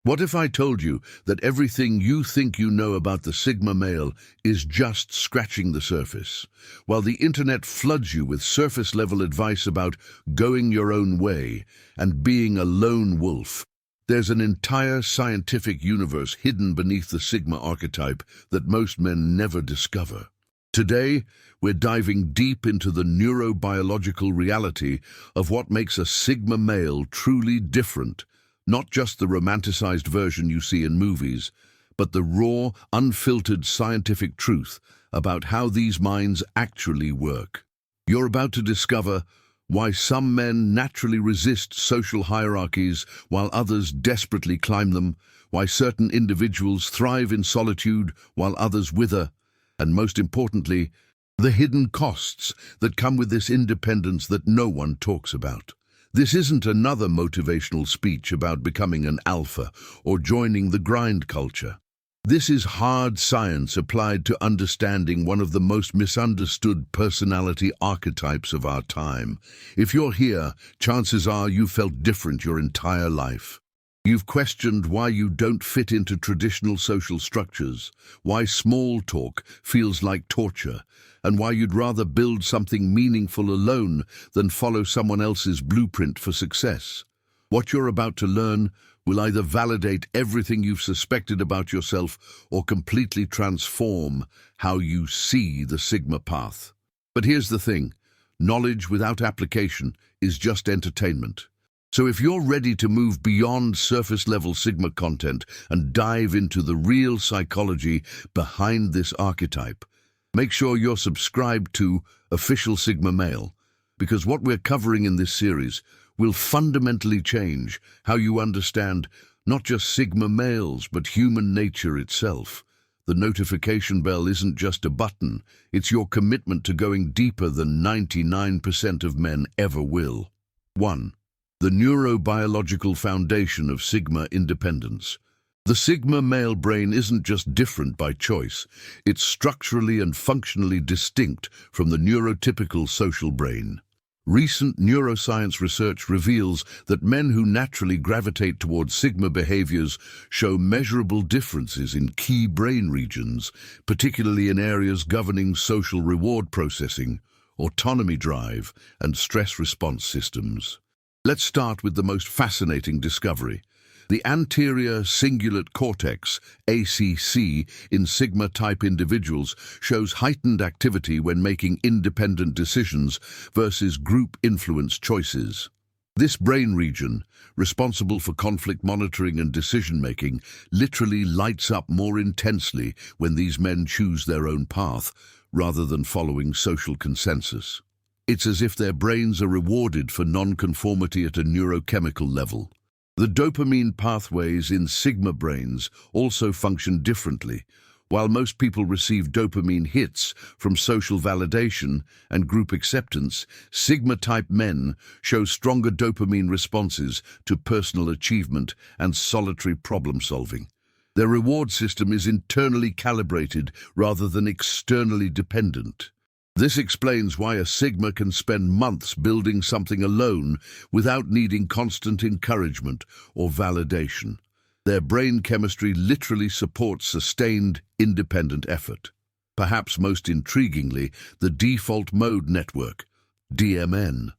What if I told you that everything you think you know about the Sigma male is just scratching the surface? While the internet floods you with surface-level advice about going your own way and being a lone wolf, there's an entire scientific universe hidden beneath the Sigma archetype that most men never discover. Today, we're diving deep into the neurobiological reality of what makes a Sigma male truly different. Not just the romanticized version you see in movies, but the raw, unfiltered scientific truth about how these minds actually work. You're about to discover why some men naturally resist social hierarchies while others desperately climb them, why certain individuals thrive in solitude while others wither, and most importantly, the hidden costs that come with this independence that no one talks about. This isn't another motivational speech about becoming an alpha or joining the grind culture. This is hard science applied to understanding one of the most misunderstood personality archetypes of our time. If you're here, chances are you've felt different your entire life. You've questioned why you don't fit into traditional social structures, why small talk feels like torture, and why you'd rather build something meaningful alone than follow someone else's blueprint for success. What you're about to learn will either validate everything you've suspected about yourself or completely transform how you see the Sigma path. But here's the thing, knowledge without application is just entertainment. So if you're ready to move beyond surface-level Sigma content and dive into the real psychology behind this archetype, make sure you're subscribed to Official Sigma Male, because what we're covering in this series will fundamentally change how you understand not just Sigma males, but human nature itself. The notification bell isn't just a button, it's your commitment to going deeper than 99% of men ever will. 1. The neurobiological foundation of Sigma independence. The Sigma male brain isn't just different by choice, it's structurally and functionally distinct from the neurotypical social brain. Recent neuroscience research reveals that men who naturally gravitate towards Sigma behaviors show measurable differences in key brain regions, particularly in areas governing social reward processing, autonomy drive, and stress response systems. Let's start with the most fascinating discovery. The anterior cingulate cortex, ACC, in Sigma-type individuals shows heightened activity when making independent decisions versus group-influenced choices. This brain region, responsible for conflict monitoring and decision-making, literally lights up more intensely when these men choose their own path, rather than following social consensus. It's as if their brains are rewarded for non-conformity at a neurochemical level. The dopamine pathways in Sigma brains also function differently. While most people receive dopamine hits from social validation and group acceptance, Sigma-type men show stronger dopamine responses to personal achievement and solitary problem-solving. Their reward system is internally calibrated rather than externally dependent. This explains why a Sigma can spend months building something alone without needing constant encouragement or validation. Their brain chemistry literally supports sustained, independent effort. Perhaps most intriguingly, the default mode network, DMN.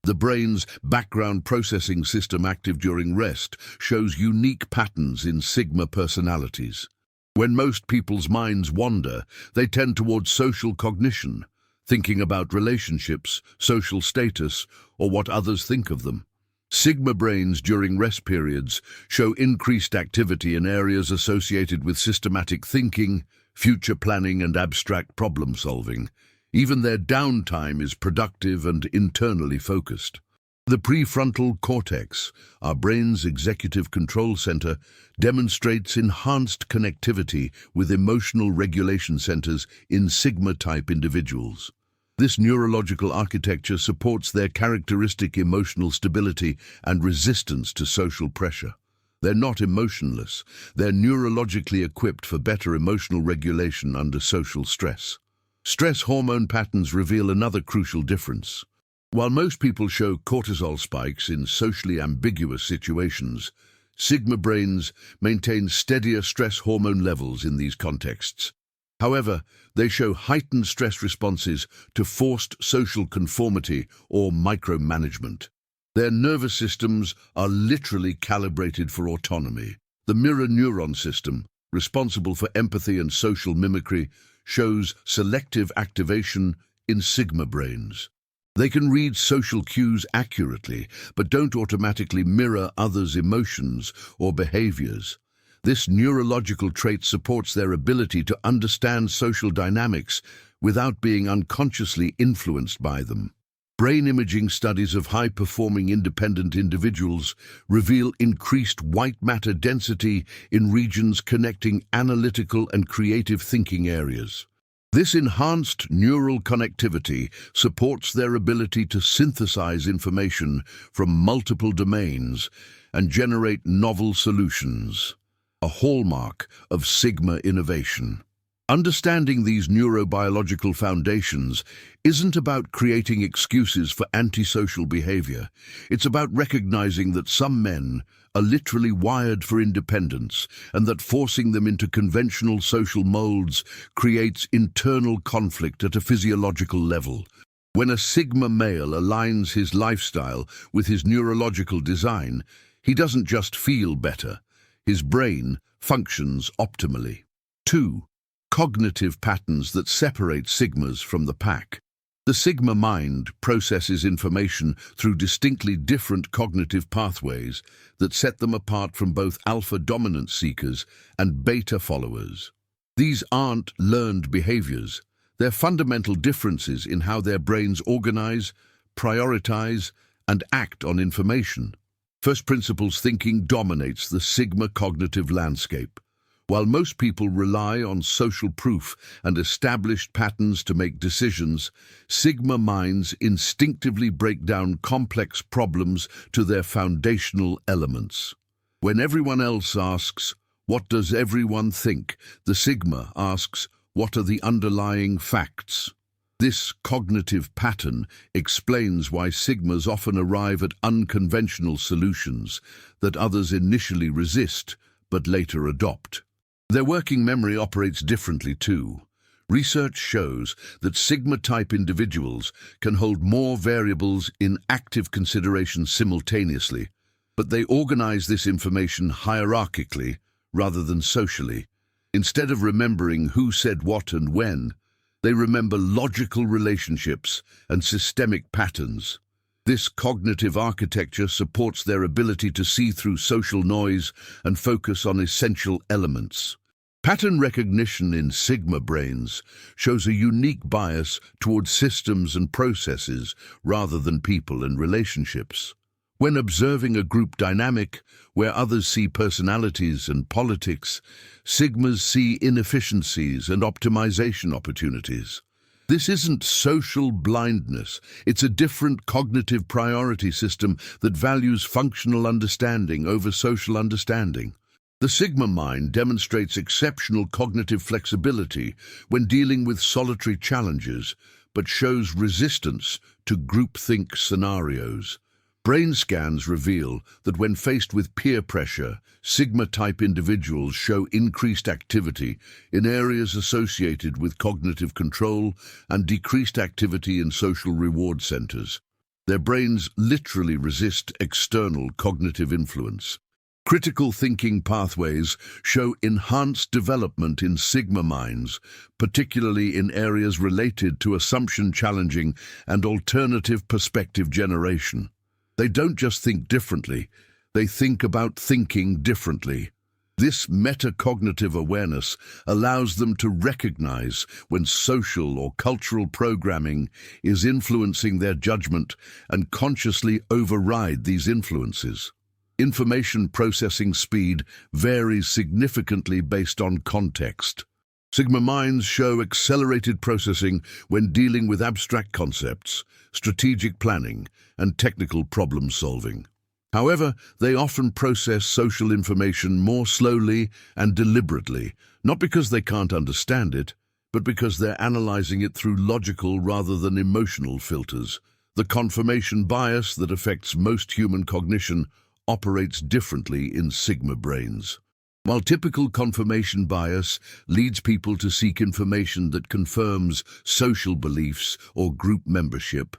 The brain's background processing system active during rest shows unique patterns in Sigma personalities. When most people's minds wander, they tend towards social cognition, thinking about relationships, social status, or what others think of them. Sigma brains during rest periods show increased activity in areas associated with systematic thinking, future planning, and abstract problem solving. Even their downtime is productive and internally focused. The prefrontal cortex, our brain's executive control center, demonstrates enhanced connectivity with emotional regulation centers in Sigma-type individuals. This neurological architecture supports their characteristic emotional stability and resistance to social pressure. They're not emotionless, they're neurologically equipped for better emotional regulation under social stress. Stress hormone patterns reveal another crucial difference. While most people show cortisol spikes in socially ambiguous situations, Sigma brains maintain steadier stress hormone levels in these contexts. However, they show heightened stress responses to forced social conformity or micromanagement. Their nervous systems are literally calibrated for autonomy. The mirror neuron system, responsible for empathy and social mimicry, shows selective activation in Sigma brains. They can read social cues accurately, but don't automatically mirror others' emotions or behaviors. This neurological trait supports their ability to understand social dynamics without being unconsciously influenced by them. Brain imaging studies of high-performing independent individuals reveal increased white matter density in regions connecting analytical and creative thinking areas. This enhanced neural connectivity supports their ability to synthesize information from multiple domains and generate novel solutions, a hallmark of Sigma innovation. Understanding these neurobiological foundations isn't about creating excuses for antisocial behavior. It's about recognizing that some men are literally wired for independence and that forcing them into conventional social molds creates internal conflict at a physiological level. When a Sigma male aligns his lifestyle with his neurological design, he doesn't just feel better. His brain functions optimally. 2. Cognitive patterns that separate Sigmas from the pack. The Sigma mind processes information through distinctly different cognitive pathways that set them apart from both alpha dominant seekers and beta followers. These aren't learned behaviors. They're fundamental differences in how their brains organize, prioritize, and act on information. First principles thinking dominates the Sigma cognitive landscape. While most people rely on social proof and established patterns to make decisions, Sigma minds instinctively break down complex problems to their foundational elements. When everyone else asks, "What does everyone think?" the Sigma asks, "What are the underlying facts?" This cognitive pattern explains why Sigmas often arrive at unconventional solutions that others initially resist but later adopt. Their working memory operates differently too. Research shows that Sigma-type individuals can hold more variables in active consideration simultaneously, but they organize this information hierarchically rather than socially. Instead of remembering who said what and when, they remember logical relationships and systemic patterns. This cognitive architecture supports their ability to see through social noise and focus on essential elements. Pattern recognition in Sigma brains shows a unique bias towards systems and processes rather than people and relationships. When observing a group dynamic where others see personalities and politics, Sigmas see inefficiencies and optimization opportunities. This isn't social blindness. It's a different cognitive priority system that values functional understanding over social understanding. The Sigma mind demonstrates exceptional cognitive flexibility when dealing with solitary challenges, but shows resistance to groupthink scenarios. Brain scans reveal that when faced with peer pressure, Sigma-type individuals show increased activity in areas associated with cognitive control and decreased activity in social reward centers. Their brains literally resist external cognitive influence. Critical thinking pathways show enhanced development in Sigma minds, particularly in areas related to assumption challenging and alternative perspective generation. They don't just think differently, they think about thinking differently. This metacognitive awareness allows them to recognize when social or cultural programming is influencing their judgment and consciously override these influences. Information processing speed varies significantly based on context. Sigma minds show accelerated processing when dealing with abstract concepts, strategic planning, and technical problem solving. However, they often process social information more slowly and deliberately, not because they can't understand it, but because they're analyzing it through logical rather than emotional filters. The confirmation bias that affects most human cognition operates differently in Sigma brains. While typical confirmation bias leads people to seek information that confirms social beliefs or group membership,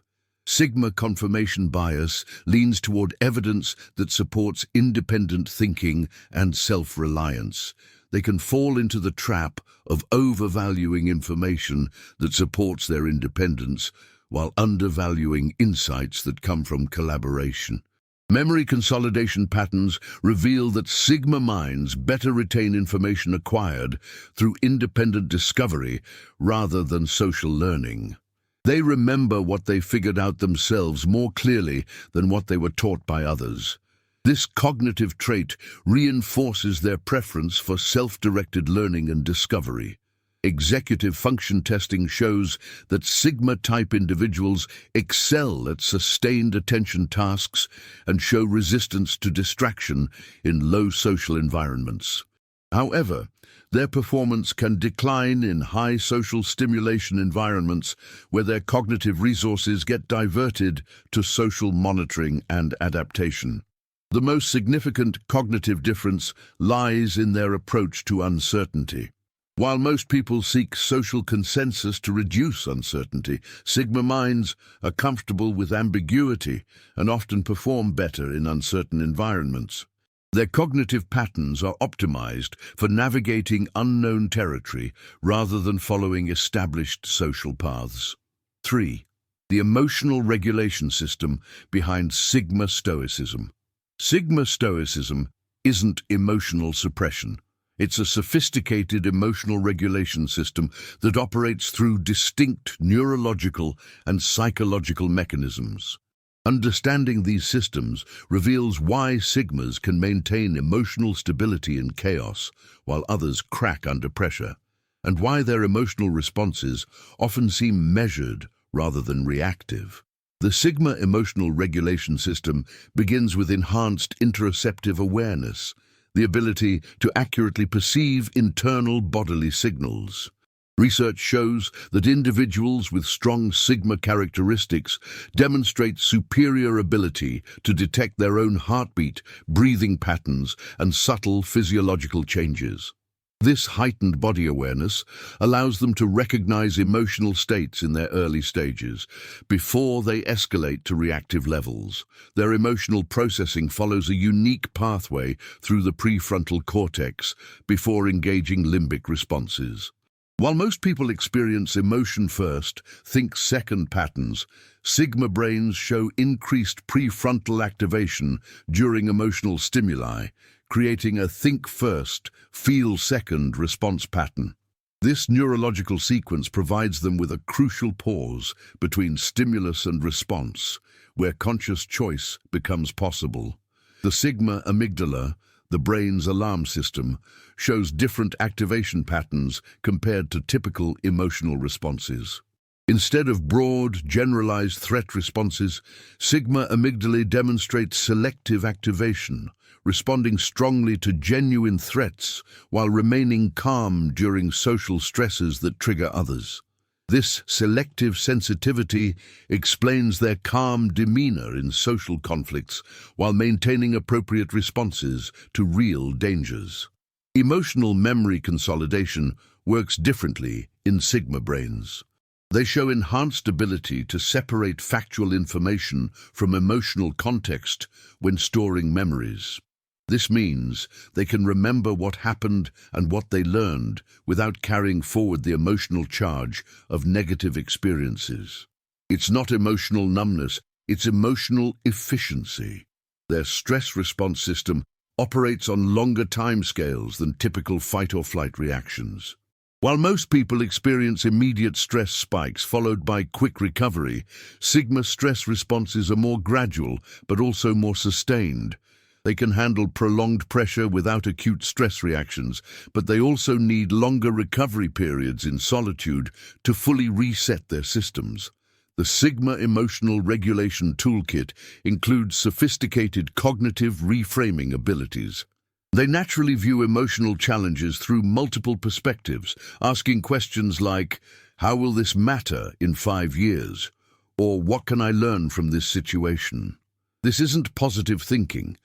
Sigma confirmation bias leans toward evidence that supports independent thinking and self-reliance. They can fall into the trap of overvaluing information that supports their independence while undervaluing insights that come from collaboration. Memory consolidation patterns reveal that Sigma minds better retain information acquired through independent discovery rather than social learning. They remember what they figured out themselves more clearly than what they were taught by others. This cognitive trait reinforces their preference for self-directed learning and discovery. Executive function testing shows that Sigma-type individuals excel at sustained attention tasks and show resistance to distraction in low social environments. However, their performance can decline in high social stimulation environments where their cognitive resources get diverted to social monitoring and adaptation. The most significant cognitive difference lies in their approach to uncertainty. While most people seek social consensus to reduce uncertainty, Sigma minds are comfortable with ambiguity and often perform better in uncertain environments. Their cognitive patterns are optimized for navigating unknown territory rather than following established social paths. 3. The emotional regulation system behind Sigma Stoicism. Sigma Stoicism isn't emotional suppression. It's a sophisticated emotional regulation system that operates through distinct neurological and psychological mechanisms. Understanding these systems reveals why Sigmas can maintain emotional stability in chaos while others crack under pressure, and why their emotional responses often seem measured rather than reactive. The Sigma emotional regulation system begins with enhanced interoceptive awareness, the ability to accurately perceive internal bodily signals. Research shows that individuals with strong Sigma characteristics demonstrate superior ability to detect their own heartbeat, breathing patterns, and subtle physiological changes. This heightened body awareness allows them to recognize emotional states in their early stages, before they escalate to reactive levels. Their emotional processing follows a unique pathway through the prefrontal cortex before engaging limbic responses. While most people experience emotion first, think second patterns, Sigma brains show increased prefrontal activation during emotional stimuli, creating a think first, feel second response pattern. This neurological sequence provides them with a crucial pause between stimulus and response, where conscious choice becomes possible. The Sigma amygdala, the brain's alarm system, shows different activation patterns compared to typical emotional responses. Instead of broad, generalized threat responses, Sigma amygdalae demonstrates selective activation, responding strongly to genuine threats while remaining calm during social stresses that trigger others. This selective sensitivity explains their calm demeanor in social conflicts while maintaining appropriate responses to real dangers. Emotional memory consolidation works differently in Sigma brains. They show enhanced ability to separate factual information from emotional context when storing memories. This means they can remember what happened and what they learned without carrying forward the emotional charge of negative experiences. It's not emotional numbness, it's emotional efficiency. Their stress response system operates on longer timescales than typical fight-or-flight reactions. While most people experience immediate stress spikes followed by quick recovery, Sigma stress responses are more gradual but also more sustained. They can handle prolonged pressure without acute stress reactions, but they also need longer recovery periods in solitude to fully reset their systems. The Sigma Emotional Regulation Toolkit includes sophisticated cognitive reframing abilities. They naturally view emotional challenges through multiple perspectives, asking questions like, "How will this matter in 5 years?" or "What can I learn from this situation?" This isn't positive thinking.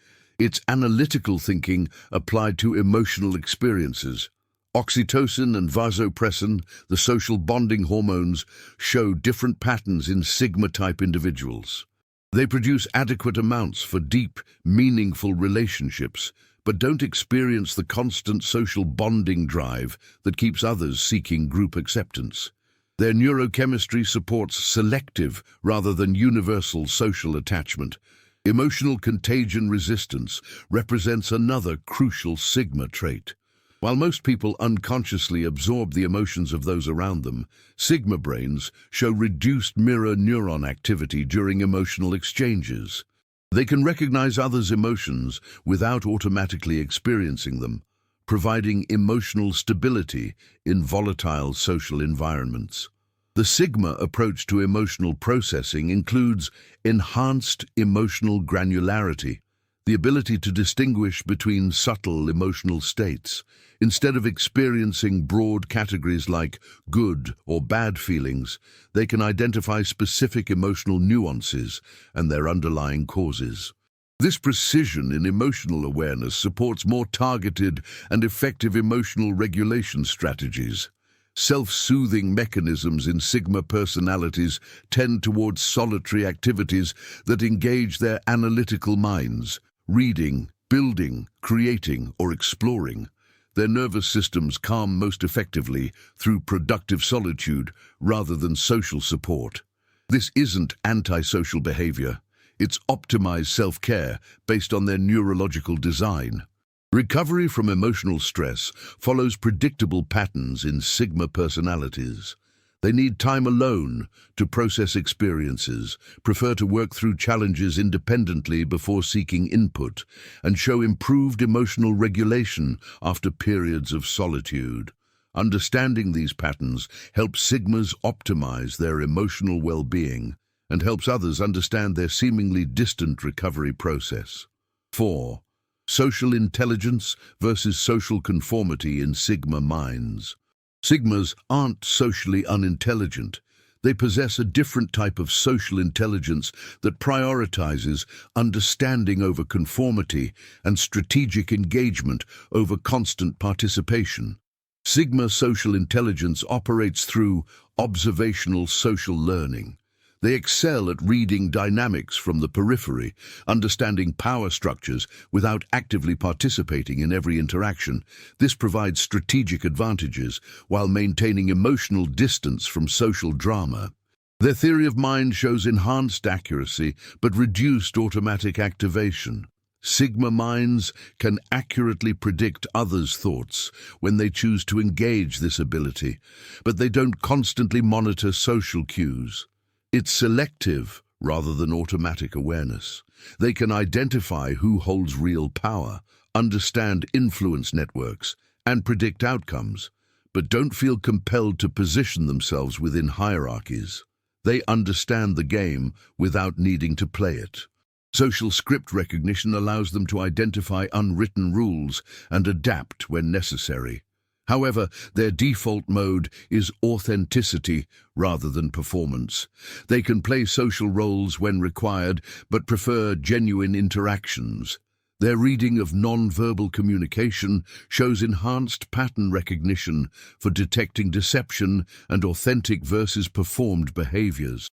It's analytical thinking applied to emotional experiences. Oxytocin and vasopressin, the social bonding hormones, show different patterns in Sigma-type individuals. They produce adequate amounts for deep, meaningful relationships, but don't experience the constant social bonding drive that keeps others seeking group acceptance. Their neurochemistry supports selective rather than universal social attachment. Emotional contagion resistance represents another crucial Sigma trait. While most people unconsciously absorb the emotions of those around them, Sigma brains show reduced mirror neuron activity during emotional exchanges. They can recognize others' emotions without automatically experiencing them, providing emotional stability in volatile social environments. The Sigma approach to emotional processing includes enhanced emotional granularity, the ability to distinguish between subtle emotional states. Instead of experiencing broad categories like good or bad feelings, they can identify specific emotional nuances and their underlying causes. This precision in emotional awareness supports more targeted and effective emotional regulation strategies. Self-soothing mechanisms in Sigma personalities tend towards solitary activities that engage their analytical minds, reading, building, creating, or exploring. Their nervous systems calm most effectively through productive solitude rather than social support. This isn't antisocial behavior. It's optimized self-care based on their neurological design. Recovery from emotional stress follows predictable patterns in Sigma personalities. They need time alone to process experiences, prefer to work through challenges independently before seeking input, and show improved emotional regulation after periods of solitude. Understanding these patterns helps Sigmas optimize their emotional well-being and helps others understand their seemingly distant recovery process. 4. Social intelligence versus social conformity in Sigma minds. Sigmas aren't socially unintelligent. They possess a different type of social intelligence that prioritizes understanding over conformity and strategic engagement over constant participation. Sigma social intelligence operates through observational social learning. They excel at reading dynamics from the periphery, understanding power structures without actively participating in every interaction. This provides strategic advantages while maintaining emotional distance from social drama. Their theory of mind shows enhanced accuracy but reduced automatic activation. Sigma minds can accurately predict others' thoughts when they choose to engage this ability, but they don't constantly monitor social cues. It's selective rather than automatic awareness. They can identify who holds real power, understand influence networks, and predict outcomes, but don't feel compelled to position themselves within hierarchies. They understand the game without needing to play it. Social script recognition allows them to identify unwritten rules and adapt when necessary. However, their default mode is authenticity rather than performance. They can play social roles when required, but prefer genuine interactions. Their reading of non-verbal communication shows enhanced pattern recognition for detecting deception and authentic versus performed behaviors.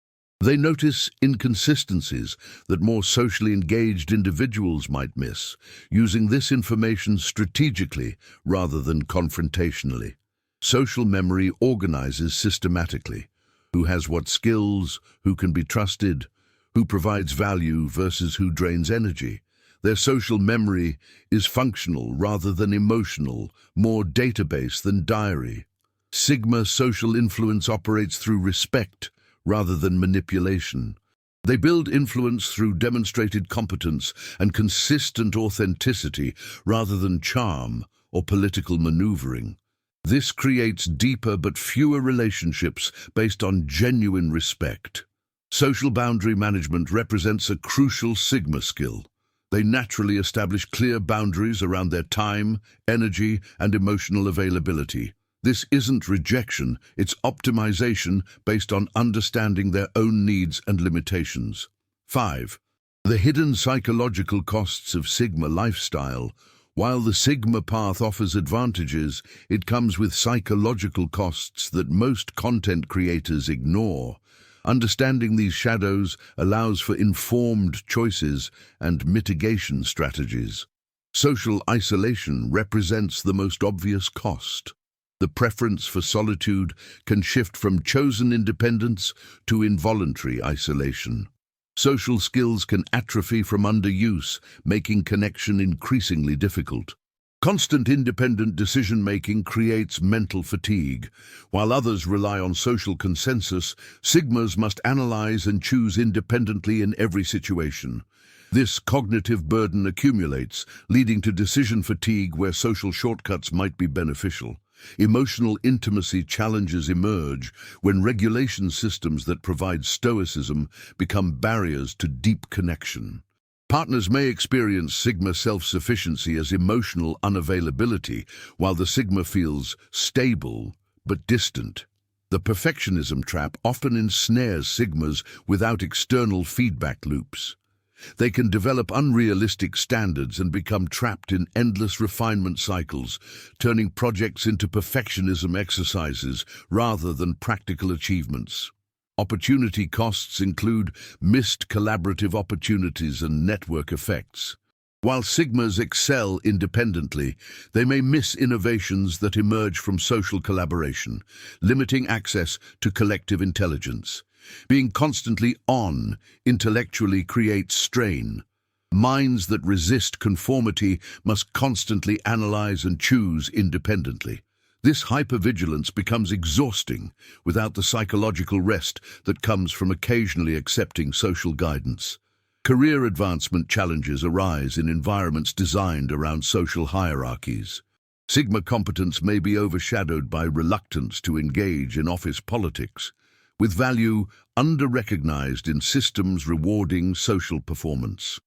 They notice inconsistencies that more socially engaged individuals might miss, using this information strategically rather than confrontationally. Social memory organizes systematically. Who has what skills, who can be trusted, who provides value versus who drains energy. Their social memory is functional rather than emotional, more database than diary. Sigma social influence operates through respect rather than manipulation. They build influence through demonstrated competence and consistent authenticity rather than charm or political maneuvering. This creates deeper but fewer relationships based on genuine respect. Social boundary management represents a crucial Sigma skill. They naturally establish clear boundaries around their time, energy, and emotional availability. This isn't rejection, it's optimization based on understanding their own needs and limitations. 5. The hidden psychological costs of Sigma lifestyle. While the Sigma path offers advantages, it comes with psychological costs that most content creators ignore. Understanding these shadows allows for informed choices and mitigation strategies. Social isolation represents the most obvious cost. The preference for solitude can shift from chosen independence to involuntary isolation. Social skills can atrophy from underuse, making connection increasingly difficult. Constant independent decision-making creates mental fatigue. While others rely on social consensus, Sigmas must analyze and choose independently in every situation. This cognitive burden accumulates, leading to decision fatigue where social shortcuts might be beneficial. Emotional intimacy challenges emerge when regulation systems that provide stoicism become barriers to deep connection. Partners may experience Sigma self-sufficiency as emotional unavailability, while the Sigma feels stable but distant. The perfectionism trap often ensnares Sigmas without external feedback loops. They can develop unrealistic standards and become trapped in endless refinement cycles, turning projects into perfectionism exercises rather than practical achievements. Opportunity costs include missed collaborative opportunities and network effects. While Sigmas excel independently, they may miss innovations that emerge from social collaboration, limiting access to collective intelligence. Being constantly on intellectually creates strain. Minds that resist conformity must constantly analyze and choose independently. This hypervigilance becomes exhausting without the psychological rest that comes from occasionally accepting social guidance. Career advancement challenges arise in environments designed around social hierarchies. Sigma competence may be overshadowed by reluctance to engage in office politics, with value under-recognized in systems rewarding social performance.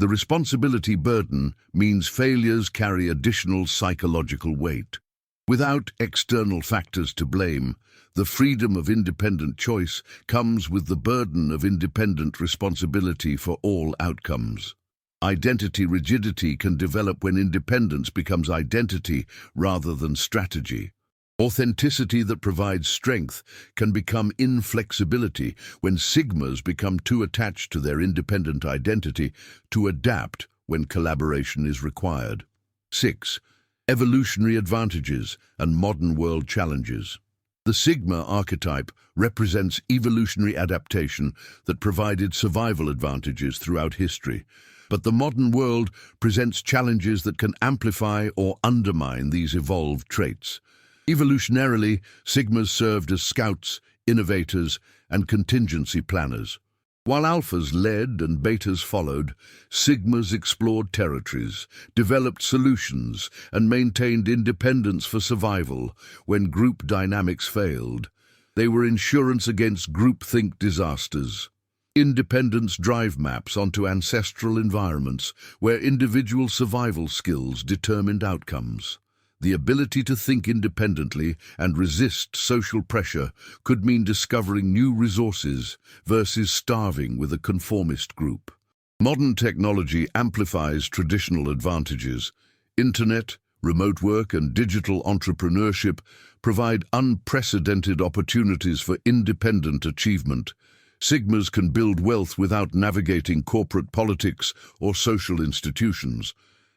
The responsibility burden means failures carry additional psychological weight. Without external factors to blame, the freedom of independent choice comes with the burden of independent responsibility for all outcomes. Identity rigidity can develop when independence becomes identity rather than strategy. Authenticity that provides strength can become inflexibility when Sigmas become too attached to their independent identity to adapt when collaboration is required. 6. Evolutionary advantages and modern world challenges. The Sigma archetype represents evolutionary adaptation that provided survival advantages throughout history, but the modern world presents challenges that can amplify or undermine these evolved traits. Evolutionarily, Sigmas served as scouts, innovators, and contingency planners. While alphas led and betas followed, Sigmas explored territories, developed solutions, and maintained independence for survival when group dynamics failed. They were insurance against groupthink disasters. Independence drive maps onto ancestral environments where individual survival skills determined outcomes. The ability to think independently and resist social pressure could mean discovering new resources versus starving with a conformist group. Modern technology amplifies traditional advantages. Internet, remote work, and digital entrepreneurship provide unprecedented opportunities for independent achievement. Sigmas can build wealth without navigating corporate politics or social institutions.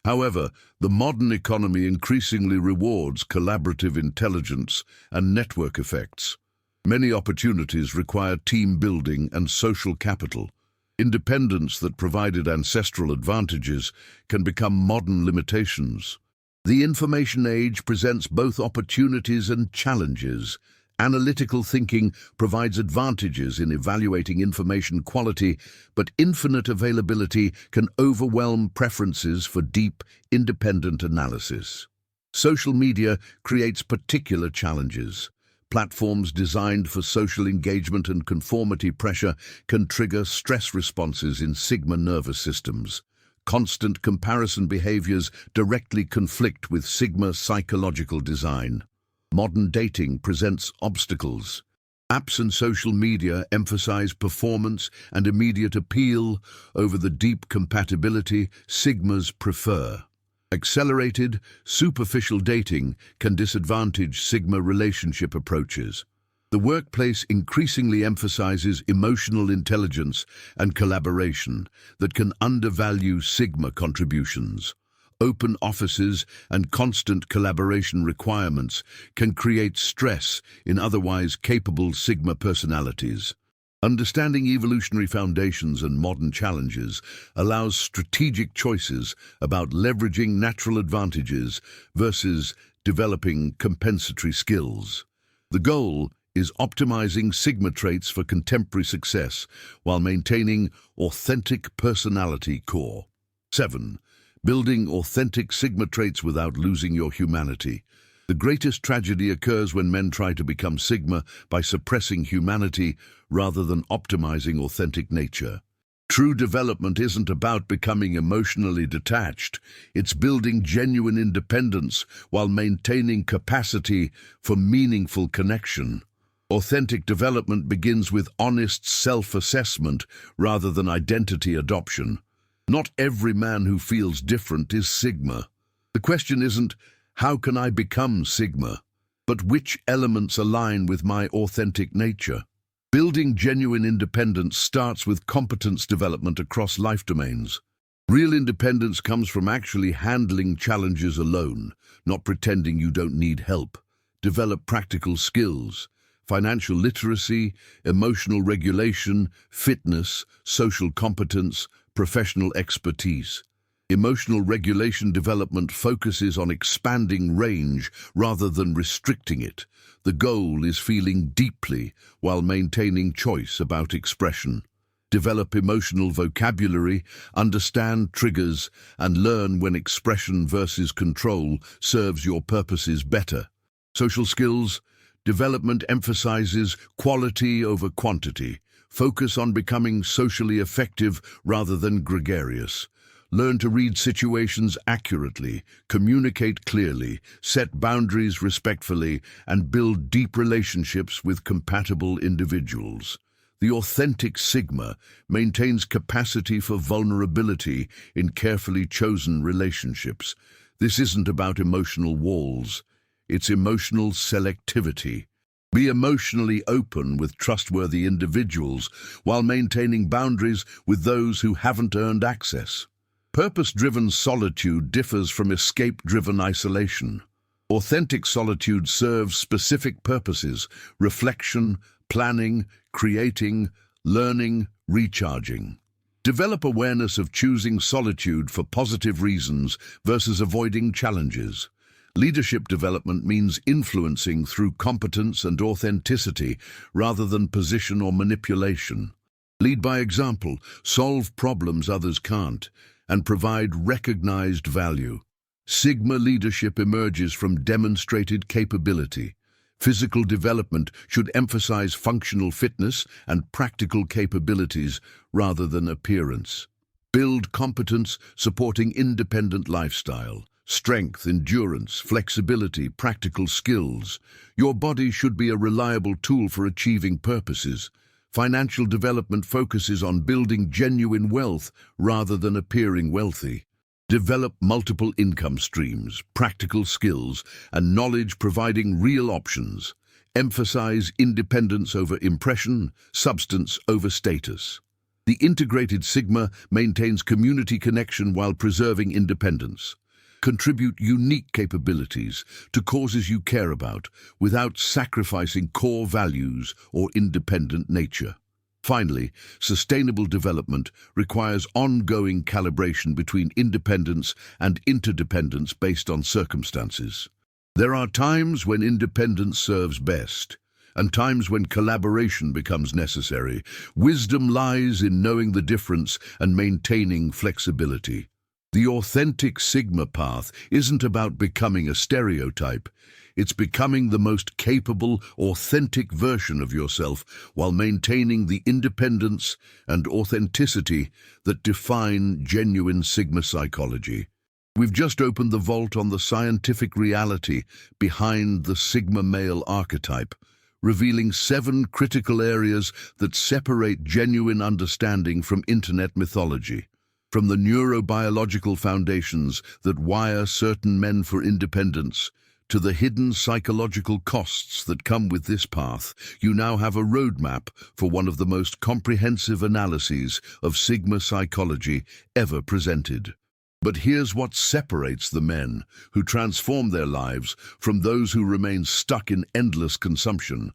However, the modern economy increasingly rewards collaborative intelligence and network effects. Many opportunities require team building and social capital. Independence that provided ancestral advantages can become modern limitations. The information age presents both opportunities and challenges. Analytical thinking provides advantages in evaluating information quality, but infinite availability can overwhelm preferences for deep, independent analysis. Social media creates particular challenges. Platforms designed for social engagement and conformity pressure can trigger stress responses in Sigma nervous systems. Constant comparison behaviors directly conflict with Sigma psychological design. Modern dating presents obstacles. Apps and social media emphasize performance and immediate appeal over the deep compatibility Sigmas prefer. Accelerated, superficial dating can disadvantage Sigma relationship approaches. The workplace increasingly emphasizes emotional intelligence and collaboration that can undervalue Sigma contributions. Open offices and constant collaboration requirements can create stress in otherwise capable Sigma personalities. Understanding evolutionary foundations and modern challenges allows strategic choices about leveraging natural advantages versus developing compensatory skills. The goal is optimizing Sigma traits for contemporary success while maintaining authentic personality core. 7. Building authentic Sigma traits without losing your humanity. The greatest tragedy occurs when men try to become Sigma by suppressing humanity rather than optimizing authentic nature. True development isn't about becoming emotionally detached. It's building genuine independence while maintaining capacity for meaningful connection. Authentic development begins with honest self-assessment rather than identity adoption. Not every man who feels different is Sigma. The question isn't, how can I become Sigma? But which elements align with my authentic nature? Building genuine independence starts with competence development across life domains. Real independence comes from actually handling challenges alone, not pretending you don't need help. Develop practical skills, financial literacy, emotional regulation, fitness, social competence, professional expertise. Emotional regulation development focuses on expanding range rather than restricting it. The goal is feeling deeply while maintaining choice about expression. Develop emotional vocabulary, understand triggers, and learn when expression versus control serves your purposes better. Social skills development emphasizes quality over quantity. Focus on becoming socially effective rather than gregarious. Learn to read situations accurately, communicate clearly, set boundaries respectfully, and build deep relationships with compatible individuals. The authentic Sigma maintains capacity for vulnerability in carefully chosen relationships. This isn't about emotional walls. It's emotional selectivity. Be emotionally open with trustworthy individuals while maintaining boundaries with those who haven't earned access. Purpose-driven solitude differs from escape-driven isolation. Authentic solitude serves specific purposes: reflection, planning, creating, learning, recharging. Develop awareness of choosing solitude for positive reasons versus avoiding challenges. Leadership development means influencing through competence and authenticity rather than position or manipulation. Lead by example, solve problems others can't, and provide recognized value. Sigma leadership emerges from demonstrated capability. Physical development should emphasize functional fitness and practical capabilities rather than appearance. Build competence supporting independent lifestyle. Strength, endurance, flexibility, practical skills. Your body should be a reliable tool for achieving purposes. Financial development focuses on building genuine wealth rather than appearing wealthy. Develop multiple income streams, practical skills, and knowledge providing real options. Emphasize independence over impression, substance over status. The integrated Sigma maintains community connection while preserving independence. Contribute unique capabilities to causes you care about without sacrificing core values or independent nature. Finally, sustainable development requires ongoing calibration between independence and interdependence based on circumstances. There are times when independence serves best, and times when collaboration becomes necessary. Wisdom lies in knowing the difference and maintaining flexibility. The authentic Sigma path isn't about becoming a stereotype. It's becoming the most capable, authentic version of yourself while maintaining the independence and authenticity that define genuine Sigma psychology. We've just opened the vault on the scientific reality behind the Sigma male archetype. revealing 7 critical areas that separate genuine understanding from internet mythology. From the neurobiological foundations that wire certain men for independence, to the hidden psychological costs that come with this path, you now have a roadmap for one of the most comprehensive analyses of Sigma psychology ever presented. But here's what separates the men who transform their lives from those who remain stuck in endless consumption: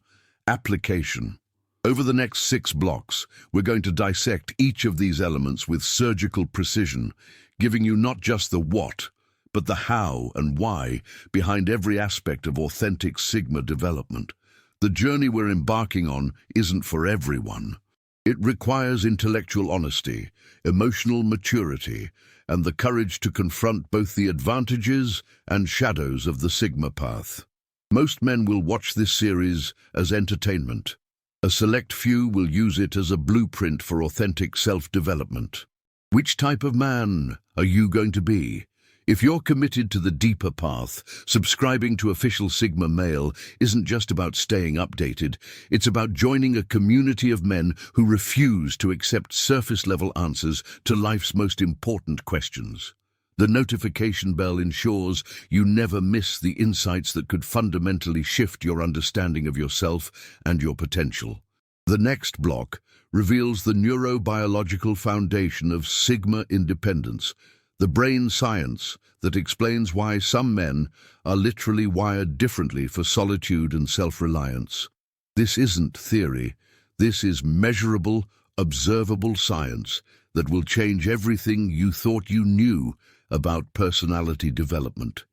application. Over the next 6 blocks, we're going to dissect each of these elements with surgical precision, giving you not just the what, but the how and why behind every aspect of authentic Sigma development. The journey we're embarking on isn't for everyone. It requires intellectual honesty, emotional maturity, and the courage to confront both the advantages and shadows of the Sigma path. Most men will watch this series as entertainment. A select few will use it as a blueprint for authentic self-development. Which type of man are you going to be? If you're committed to the deeper path, subscribing to Official Sigma Male isn't just about staying updated, it's about joining a community of men who refuse to accept surface-level answers to life's most important questions. The notification bell ensures you never miss the insights that could fundamentally shift your understanding of yourself and your potential. The next block reveals the neurobiological foundation of Sigma independence, the brain science that explains why some men are literally wired differently for solitude and self-reliance. This isn't theory. This is measurable, observable science that will change everything you thought you knew about personality development.